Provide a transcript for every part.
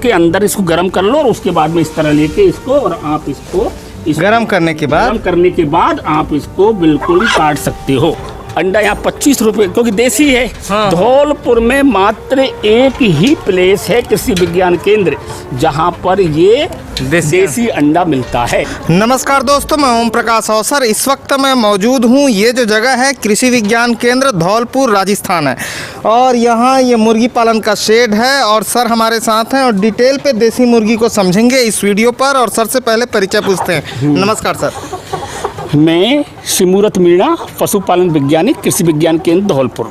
के अंदर इसको गर्म कर लो और उसके बाद में इस तरह लेके इसको और आप इसको गरम करने के बाद आप इसको बिल्कुल काट सकते हो। अंडा यहाँ 25 रुपये क्योंकि देसी है। हाँ। धौलपुर में मात्र एक ही प्लेस है कृषि विज्ञान केंद्र जहाँ पर ये देसी अंडा मिलता है। नमस्कार दोस्तों, मैं ओम प्रकाश अवसर। इस वक्त मैं मौजूद हूँ, ये जो जगह है कृषि विज्ञान केंद्र धौलपुर राजस्थान है और यहाँ ये मुर्गी पालन का शेड है और सर हमारे साथ हैं और डिटेल पे देसी मुर्गी को समझेंगे इस वीडियो पर। और सर से पहले परिचय पूछते हैं। नमस्कार सर। मैं शिमूरत मीणा, पशुपालन वैज्ञानिक, कृषि विज्ञान केंद्र धौलपुर।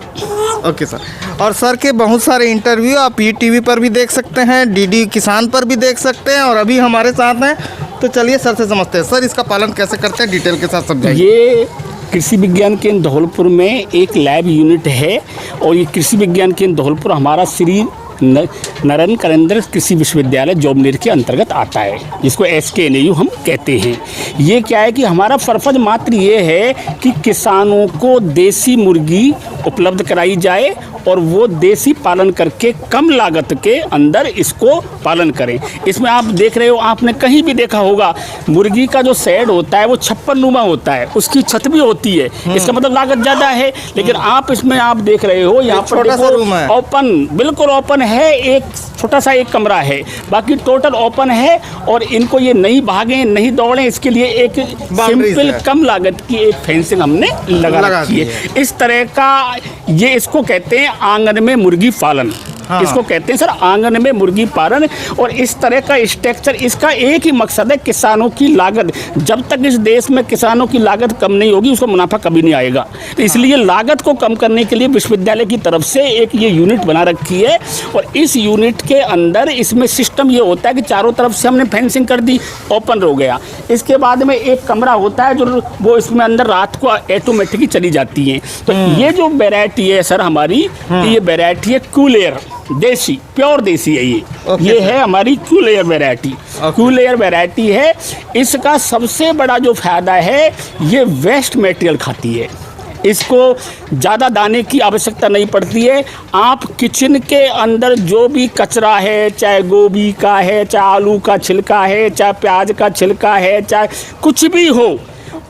Okay sir. और सर के बहुत सारे इंटरव्यू आप टीवी पर भी देख सकते हैं, डीडी किसान पर भी देख सकते हैं और अभी हमारे साथ हैं। तो चलिए सर से समझते हैं, सर इसका पालन कैसे करते हैं, डिटेल के साथ समझाइए। ये कृषि विज्ञान केंद्र धौलपुर में एक लैब यूनिट है और ये कृषि विज्ञान केंद्र धौलपुर हमारा श्री नरेंद्र करेंद्र कृषि विश्वविद्यालय जोबनेर के अंतर्गत आता है, जिसको SKNAU हम कहते हैं। ये क्या है कि हमारा पर्पज मात्र ये है कि किसानों को देसी मुर्गी उपलब्ध कराई जाए और वो देसी पालन करके कम लागत के अंदर इसको पालन करें। इसमें आप देख रहे हो, आपने कहीं भी देखा होगा मुर्गी का जो शेड होता है वो छप्पर नुमा होता है, उसकी छत भी होती है। इसका मतलब लागत ज़्यादा है, लेकिन आप इसमें आप देख रहे हो यहाँ पर देखो ओपन, बिल्कुल ओपन है, एक छोटा सा एक कमरा है, बाकी टोटल ओपन है। और इनको ये नहीं भागें नहीं दौड़ें, इसके लिए एक सिंपल कम लागत की एक फेंसिंग हमने लगा रखी है। इस तरह का ये इसको कहते हैं आंगन में मुर्गी पालन। हाँ। इसको कहते हैं सर आंगन में मुर्गी पालन। और इस तरह का स्ट्रक्चर, इसका एक ही मकसद है किसानों की लागत। जब तक इस देश में किसानों की लागत कम नहीं होगी उसको मुनाफा कभी नहीं आएगा। तो इसलिए लागत को कम करने के लिए विश्वविद्यालय की तरफ से एक ये यूनिट बना रखी है और इस यूनिट के अंदर इसमें सिस्टम ये होता है कि चारों तरफ से हमने फेंसिंग कर दी, ओपन हो गया। इसके बाद में एक कमरा होता है जो वो इसमें अंदर रात को ऑटोमेटिकली चली जाती है। तो ये जो वैरायटी है सर हमारी, ये वैरायटी है कूलेयर, देसी, प्योर देसी है ये है हमारी कूलेयर वैरायटी। कूलेयर वैरायटी है। इसका सबसे बड़ा जो फायदा है ये वेस्ट मटेरियल खाती है, इसको ज़्यादा दाने की आवश्यकता नहीं पड़ती है। आप किचन के अंदर जो भी कचरा है, चाहे गोभी का है, चाहे आलू का छिलका है, चाहे प्याज का छिलका है, चाहे कुछ भी हो,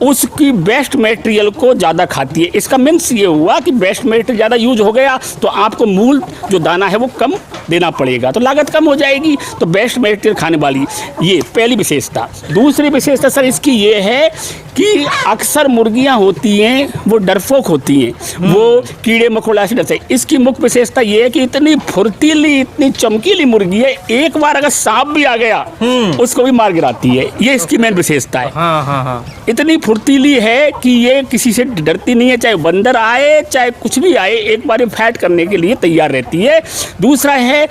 उसकी वेस्ट मटेरियल को ज़्यादा खाती है। इसका मीन्स ये हुआ कि वेस्ट मटेरियल ज़्यादा यूज हो गया तो आपको मूल जो दाना है वो कम देना पड़ेगा, तो लागत कम हो जाएगी। तो वेस्ट मटेरियल खाने वाली ये पहली विशेषता। दूसरी विशेषता सर इसकी ये है कि अक्सर मुर्गियां होती हैं वो डरपोक होती हैं, वो कीड़े मकोड़ा से डरते हैं। इसकी मुख्य विशेषता ये है कि इतनी फुर्तीली, इतनी चमकीली मुर्गी है, एक बार अगर सांप भी आ गया उसको भी मार गिराती है। ये इसकी मेन विशेषता है। हाँ। इतनी फुर्तीली है कि ये किसी से डरती नहीं है, चाहे बंदर आए चाहे कुछ भी आए, एक बार फाइट करने के लिए तैयार रहती है। दूसरा है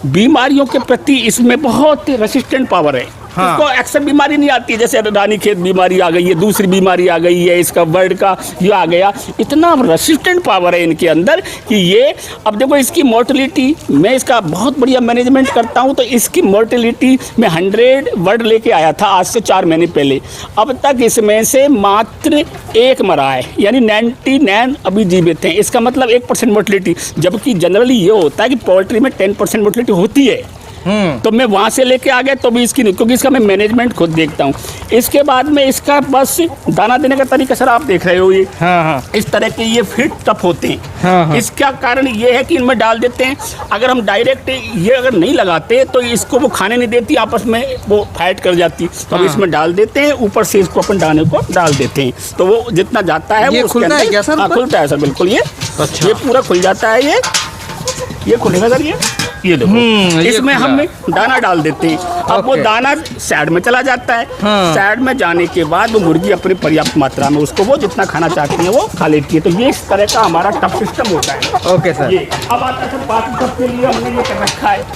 बीमारियों के प्रति इसमें बहुत रेसिस्टेंट पावर है। हाँ। इसको अक्सर बीमारी नहीं आती, जैसे रानीखेत बीमारी आ गई है, दूसरी बीमारी आ गई है, इसका बर्ड का ये आ गया। इतना रेसिस्टेंट पावर है इनके अंदर कि ये, अब देखो इसकी मोर्टेलिटी, मैं इसका बहुत बढ़िया मैनेजमेंट करता हूँ, तो इसकी मोर्टेलिटी में 100 बर्ड लेके आया था आज से 4 महीने पहले। अब तक इसमें से मात्र 1 मरा है, यानी 99 अभी जीवित हैं। इसका मतलब 1% मोर्टेलिटी, जबकि जनरली ये होता है कि पोल्ट्री में 10% मोर्टेलिटी होती है। तो मैं वहाँ से लेके आ गया तो भी इसकी नहीं, क्योंकि इसका मैं मैनेजमेंट खुद देखता हूँ। इसके बाद में इसका बस दाना देने का तरीका सर आप देख रहे हो ये। हाँ। इस तरह के ये फिट टप होते हैं। हाँ। इसका कारण ये है कि इनमें डाल देते हैं। अगर हम डायरेक्ट ये अगर नहीं लगाते तो इसको वो खाने नहीं देती, आपस में वो फाइट कर जाती। तो हम इसमें डाल देते हैं, ऊपर से इसको अपन दाने को डाल देते हैं, तो वो जितना जाता है वो खुलता है क्या सर? हाँ खुलता है सर, बिल्कुल। ये पूरा खुल जाता है, ये खुलेगा सर। ये देखो, इसमें हम दाना डाल देते हैं। अब वो दाना साइड में चला जाता है। साइड में जाने के बाद वो मुर्गी अपनी पर्याप्त मात्रा में उसको वो जितना खाना चाहती है वो खा लेती है। तो ये इस तरह का हमारा टप सिस्टम होता है। Okay sir. ये अब आता है बाकी सब के लिए हमने ये कर रखा है,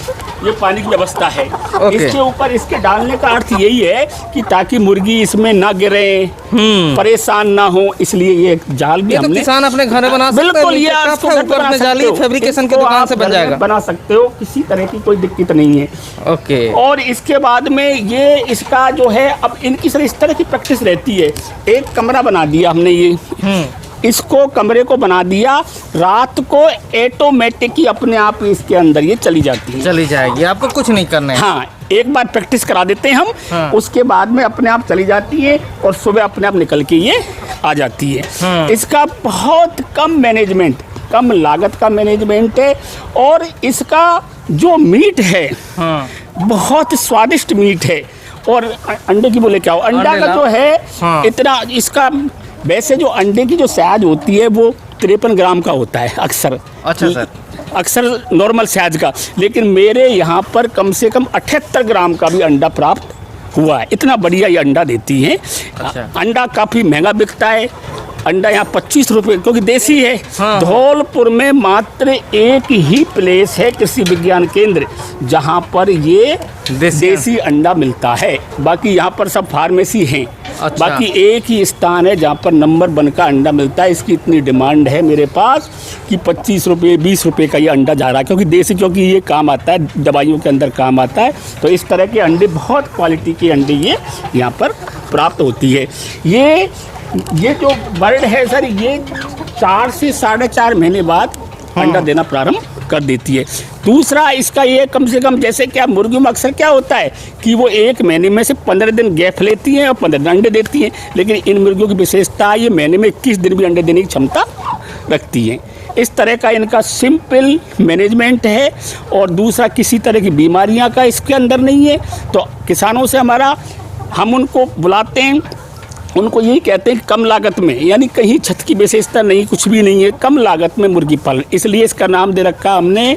ये पानी की व्यवस्था है। इसके ऊपर इसके डालने का अर्थ यही है कि ताकि मुर्गी इसमें ना गिरे, परेशान ना हो, इसलिए ये जाल भी हमने किसान अपने घर में बना सकते हैं। बिल्कुल, ये जाली फैब्रिकेशन की दुकान से बन जाएगा, बना सकते हो, किसी तरह की कोई दिक्कत नहीं है। ओके। और इसके बाद में ये इसका जो है, अब इनकी सर इस तरह की प्रैक्टिस रहती है। एक कमरा बना दिया हमने ये, इसको कमरे को बना दिया, रात को ऑटोमेटिक ही अपने आप इसके अंदर ये चली जाती है, चली जाएगी, आपको कुछ नहीं करना है। हाँ, एक बार प्रैक्टिस करा देते हैं हम। हाँ। उसके बाद में अपने आप चली जाती है और सुबह अपने आप निकल के ये आ जाती है। हाँ। इसका बहुत कम मैनेजमेंट, कम लागत का मैनेजमेंट है और इसका जो मीट है हाँ। बहुत स्वादिष्ट मीट है। और अंडे की बोले क्या हो, अंडा अंडे का लाओ। जो है हाँ। इतना इसका, वैसे जो अंडे की जो साइज होती है वो 53 ग्राम का होता है अक्सर। अच्छा सर। अक्सर नॉर्मल साइज का, लेकिन मेरे यहाँ पर कम से कम 78 ग्राम का भी अंडा प्राप्त हुआ है। इतना बढ़िया ये अंडा देती है। अच्छा। अंडा काफ़ी महंगा बिकता है। अंडा यहाँ 25 रुपये, क्योंकि देसी है। हाँ। धौलपुर में मात्र एक ही प्लेस है कृषि विज्ञान केंद्र जहाँ पर ये देसी अंडा मिलता है। बाकी यहाँ पर सब फार्मेसी हैं। अच्छा। बाकी एक ही स्थान है जहाँ पर नंबर 1 का अंडा मिलता है। इसकी इतनी डिमांड है मेरे पास कि 25 रुपये 20 रुपये का ये अंडा जा रहा है, क्योंकि देसी, क्योंकि ये काम आता है, दवाइयों के अंदर काम आता है। तो इस तरह के अंडे, बहुत क्वालिटी के अंडे ये यहाँ पर प्राप्त होती है। ये जो बर्ड है सर, ये 4 से 4.5 महीने बाद अंडा देना प्रारंभ कर देती है। दूसरा इसका ये, कम से कम जैसे क्या मुर्गियों में अक्सर क्या होता है कि वो 1 महीने में से 15 दिन गैप लेती हैं और 15 दिन अंडे देती हैं, लेकिन इन मुर्गियों की विशेषता ये महीने में 21 दिन भी अंडे देने की क्षमता रखती हैं। इस तरह का इनका सिंपल मैनेजमेंट है। और दूसरा, किसी तरह की बीमारियां का इसके अंदर नहीं है। तो किसानों से हम उनको बुलाते हैं, उनको यही कहते हैं कि कम लागत में, यानी कहीं छत की विशेषता नहीं, कुछ भी नहीं है, कम लागत में मुर्गी पालन, इसलिए इसका नाम दे रखा हमने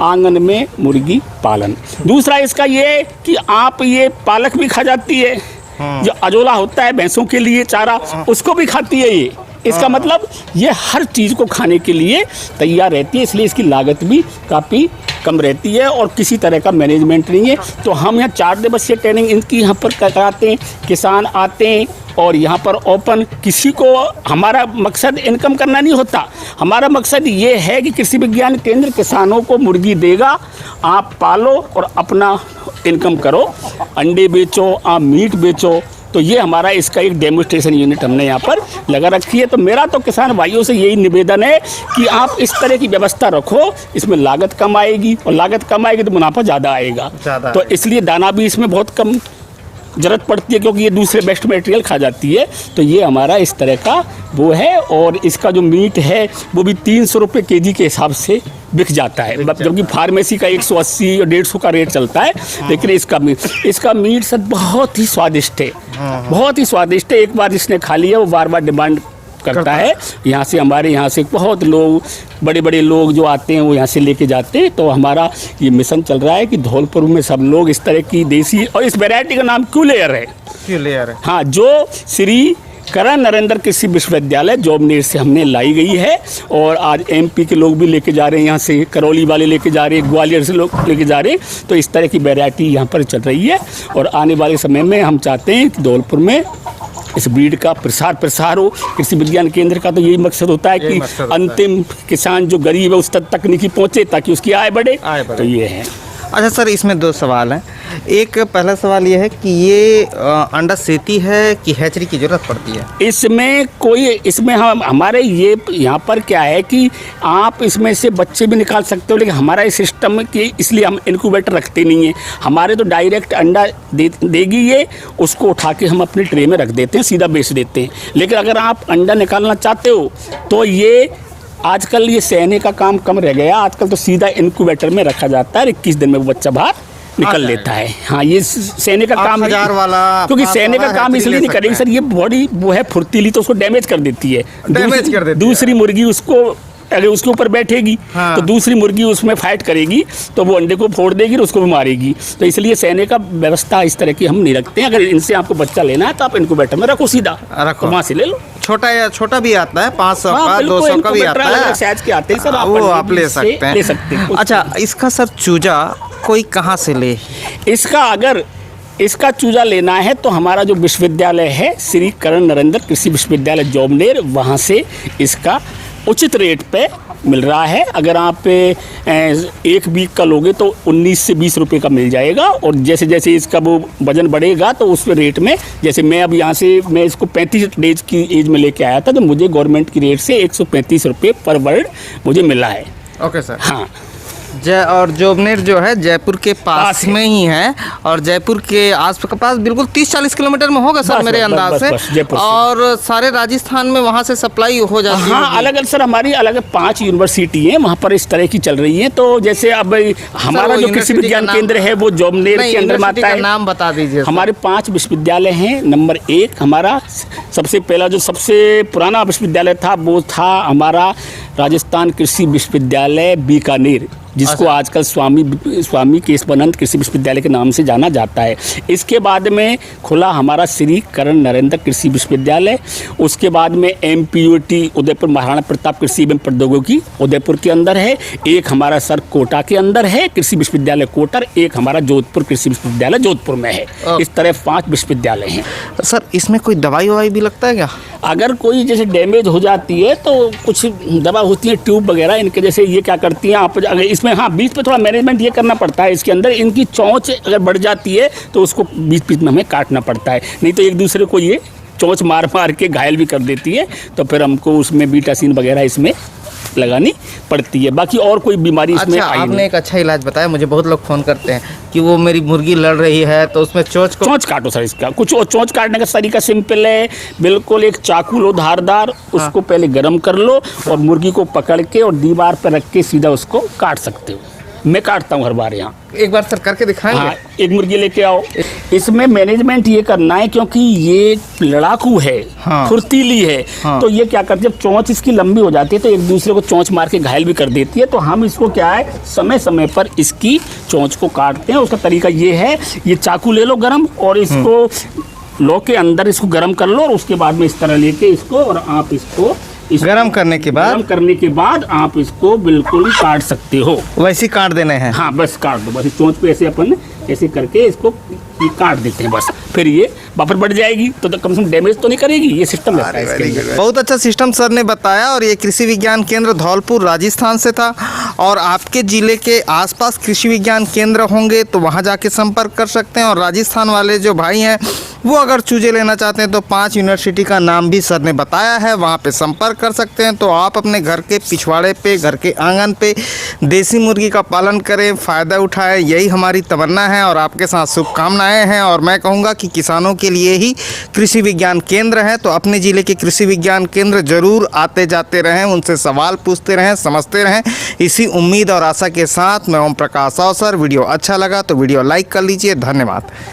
आंगन में मुर्गी पालन। दूसरा इसका ये कि आप ये पालक भी खा जाती है, जो अजोला होता है भैंसों के लिए चारा, उसको भी खाती है ये। इसका मतलब ये हर चीज़ को खाने के लिए तैयार रहती है, इसलिए इसकी लागत भी काफ़ी कम रहती है और किसी तरह का मैनेजमेंट नहीं है। तो हम यहाँ 4 दिवसीय ट्रेनिंग इनकी यहाँ पर कराते हैं। किसान आते हैं और यहाँ पर ओपन, किसी को, हमारा मकसद इनकम करना नहीं होता, हमारा मकसद ये है कि कृषि विज्ञान केंद्र किसानों को मुर्गी देगा, आप पालो और अपना इनकम करो, अंडे बेचो, आप मीट बेचो। तो ये हमारा इसका एक डेमोस्ट्रेशन यूनिट हमने यहाँ पर लगा रखी है। तो मेरा तो किसान भाइयों से यही निवेदन है कि आप इस तरह की व्यवस्था रखो, इसमें लागत कम आएगी और लागत कम आएगी तो मुनाफा ज़्यादा आएगा। तो इसलिए दाना भी इसमें बहुत कम ज़रूरत पड़ती है, क्योंकि ये दूसरे बेस्ट मटेरियल खा जाती है। तो ये हमारा इस तरह का वो है। और इसका जो मीट है वो भी 300 रुपये केजी के हिसाब से बिक जाता है, जबकि फार्मेसी का 180 और 150 का रेट चलता है। लेकिन इसका मीट सर बहुत ही स्वादिष्ट है, बहुत ही स्वादिष्ट है। एक बार जिसने खा लिया वो बार बार डिमांड करता है। यहाँ से, हमारे यहाँ से बहुत लोग, बड़े बड़े लोग जो आते हैं वो यहाँ से लेके जाते हैं। तो हमारा ये मिशन चल रहा है कि धौलपुर में सब लोग इस तरह की देसी, और इस वैरायटी का नाम क्यूलेयर है। हाँ, जो श्री करण नरेंद्र कृषि विश्वविद्यालय जोबनेर से हमने लाई गई है। और आज MP के लोग भी लेके जा रहे हैं, यहाँ से करौली वाले लेके जा रहे हैं, ग्वालियर से लोग लेके जा रहे हैं। तो इस तरह की वैरायटी यहाँ पर चल रही है। और आने वाले समय में हम चाहते हैं कि धौलपुर में इस ब्रीड का प्रसार हो। कृषि विज्ञान केंद्र का तो यही मकसद होता है कि अंतिम किसान जो गरीब है उस तक तकनीकी पहुँचे ताकि उसकी आय बढ़े। तो ये है। अच्छा सर, इसमें 2 सवाल हैं। एक पहला सवाल ये है कि ये अंडा सेती है कि हैचरी की ज़रूरत पड़ती है? इसमें हमारे ये यहाँ पर क्या है कि आप इसमें से बच्चे भी निकाल सकते हो, लेकिन हमारा इस सिस्टम की, इसलिए हम इनक्यूबेटर रखते नहीं हैं। हमारे तो डायरेक्ट अंडा देगी ये, उसको उठा के हम अपनी ट्रे में रख देते हैं, सीधा बेच देते हैं। लेकिन अगर आप अंडा निकालना चाहते हो तो ये आजकल ये सहने का काम कम रह गया, आजकल तो सीधा इनक्यूबेटर में रखा जाता है, 21 दिन में वो बच्चा बाहर निकल लेता है। हाँ, ये सहने का काम, क्योंकि सहने का काम इसलिए नहीं करेगी सर, ये बॉडी वो है फुर्तीली, तो उसको डैमेज कर देती है। दूसरी मुर्गी उसको, अगर उसके ऊपर बैठेगी तो दूसरी मुर्गी उसमें फाइट करेगी, तो वो अंडे को फोड़ देगी और उसको भी मारेगी। तो इसलिए सहने का व्यवस्था इस तरह की हम नहीं रखते हैं। अगर इनसे आपको बच्चा लेना है तो आप इनक्यूबेटर में रखो, सीधा रखो, वहाँ से ले लो। छोटा भी आता है, 500 का, 200 का भी आता है, साइज के आते हैं सर, वो आप ले सकते हैं। अच्छा, इसका सर चूजा कोई कहाँ से ले? इसका चूजा लेना है तो हमारा जो विश्वविद्यालय है श्री करण नरेंद्र कृषि विश्वविद्यालय जोबनेर, वहाँ से इसका उचित रेट पे मिल रहा है। अगर आप एक वीक का लोगे तो 19 से 20 रुपए का मिल जाएगा, और जैसे जैसे इसका वो वजन बढ़ेगा तो उस रेट में, जैसे मैं अब यहाँ से मैं इसको 35 डेज की एज में लेके आया था, तो मुझे गवर्नमेंट की रेट से 135 रुपये पर वर्ड मुझे मिला है। Okay sir. हाँ, और जोबनेर जो है जयपुर के पास में ही है, और जयपुर के पास बिल्कुल 30-40 किलोमीटर में होगा सर, बस, मेरे बस, अंदाज बस, से। बस, जयपुर से। और सारे राजस्थान में वहाँ से सप्लाई हो जाती है। हाँ, अलग अलग सर, हमारी अलग 5 यूनिवर्सिटी हैं, वहाँ पर इस तरह की चल रही हैं। तो जैसे अब हमारा जो कृषि विज्ञान केंद्र है वो जोबनेर के अंदर में आता है। नाम बता दीजिए। हमारे 5 विश्वविद्यालय हैं। नंबर 1 हमारा सबसे पहला जो सबसे पुराना विश्वविद्यालय था वो था हमारा राजस्थान कृषि विश्वविद्यालय बीकानेर, जिसको आजकल स्वामी केशवानंद कृषि विश्वविद्यालय के नाम से जाना जाता है। इसके बाद में खुला हमारा श्री कर्ण नरेंद्र कृषि विश्वविद्यालय। उसके बाद में MPUT उदयपुर महाराणा प्रताप कृषि एवं प्रौद्योगिकी उदयपुर के अंदर है। एक हमारा सर कोटा के अंदर है कृषि विश्वविद्यालय कोटर। एक हमारा जोधपुर कृषि विश्वविद्यालय जोधपुर में है। इस तरह 5 विश्वविद्यालय हैं। सर इसमें कोई दवाई ववाई भी लगता है क्या? अगर कोई जैसे डैमेज हो जाती है तो कुछ दवा होती है, ट्यूब वगैरह इनके, जैसे ये क्या करती हैं आप, अगर इसमें हाँ बीच में थोड़ा मैनेजमेंट ये करना पड़ता है। इसके अंदर इनकी चोंच अगर बढ़ जाती है तो उसको बीच बीच में हमें काटना पड़ता है, नहीं तो एक दूसरे को ये चोंच मार मार के घायल भी कर देती है। तो फिर हमको उसमें बीटासीन वगैरह इसमें लगानी पड़ती है। बाकी और कोई बीमारी इसमें अच्छा, आई आपने नहीं। एक अच्छा इलाज बताया। मुझे बहुत लोग फ़ोन करते हैं कि वो मेरी मुर्गी लड़ रही है तो उसमें चोंच काटो सर। इसका कुछ और चोंच काटने का तरीका सिंपल है, बिल्कुल एक चाकू लो धारदार, उसको पहले गर्म कर लो और मुर्गी को पकड़ के और दीवार पर रख के सीधा उसको काट सकते हो। मैं काटता हूँ हर बार यहाँ। एक बार सर करके दिखाएंगे? हाँ, एक मुर्गी लेके आओ। इसमें मैनेजमेंट ये करना है क्योंकि ये लड़ाकू है, हाँ, फुर्तीली है। हाँ, तो ये क्या करती है, जब चोंच इसकी लंबी हो जाती है तो एक दूसरे को चोंच मार के घायल भी कर देती है। तो हम इसको क्या है, समय समय पर इसकी चोंच को काटते हैं। उसका तरीका ये है, ये चाकू ले लो गरम और इसको लो के अंदर इसको गरम कर लो, और उसके बाद में इस तरह लेके इसको, और आप इसको गरम करने के बाद आप इसको बिल्कुल काट सकते हो। वैसे काट देने हैं? हाँ, बस काट दो। बस चोंच पे ऐसे अपन ऐसे करके इसको काट देते हैं बस। फिर ये वापस बढ़ जाएगी तो कम से कम डैमेज तो नहीं करेगी। ये सिस्टम रहता है इसके अंदर। बहुत अच्छा सिस्टम सर ने बताया। और ये कृषि विज्ञान केंद्र धौलपुर राजस्थान से था। और आपके ज़िले के आसपास कृषि विज्ञान केंद्र होंगे तो वहाँ जाके संपर्क कर सकते हैं। और राजस्थान वाले जो भाई हैं वो अगर चूजे लेना चाहते हैं तो 5 यूनिवर्सिटी का नाम भी सर ने बताया है, वहाँ पे संपर्क कर सकते हैं। तो आप अपने घर के पिछवाड़े पे, घर के आंगन पे देसी मुर्गी का पालन करें, फ़ायदा उठाएं, यही हमारी तमन्ना है और आपके साथ शुभकामनाएं हैं। और मैं कहूँगा कि किसानों के लिए ही कृषि विज्ञान केंद्र है, तो अपने ज़िले के कृषि विज्ञान केंद्र ज़रूर आते जाते रहें, उनसे सवाल पूछते रहें, समझते रहें। इसी उम्मीद और आशा के साथ मैं ओम प्रकाश अवसर। वीडियो अच्छा लगा तो वीडियो लाइक कर लीजिए। धन्यवाद।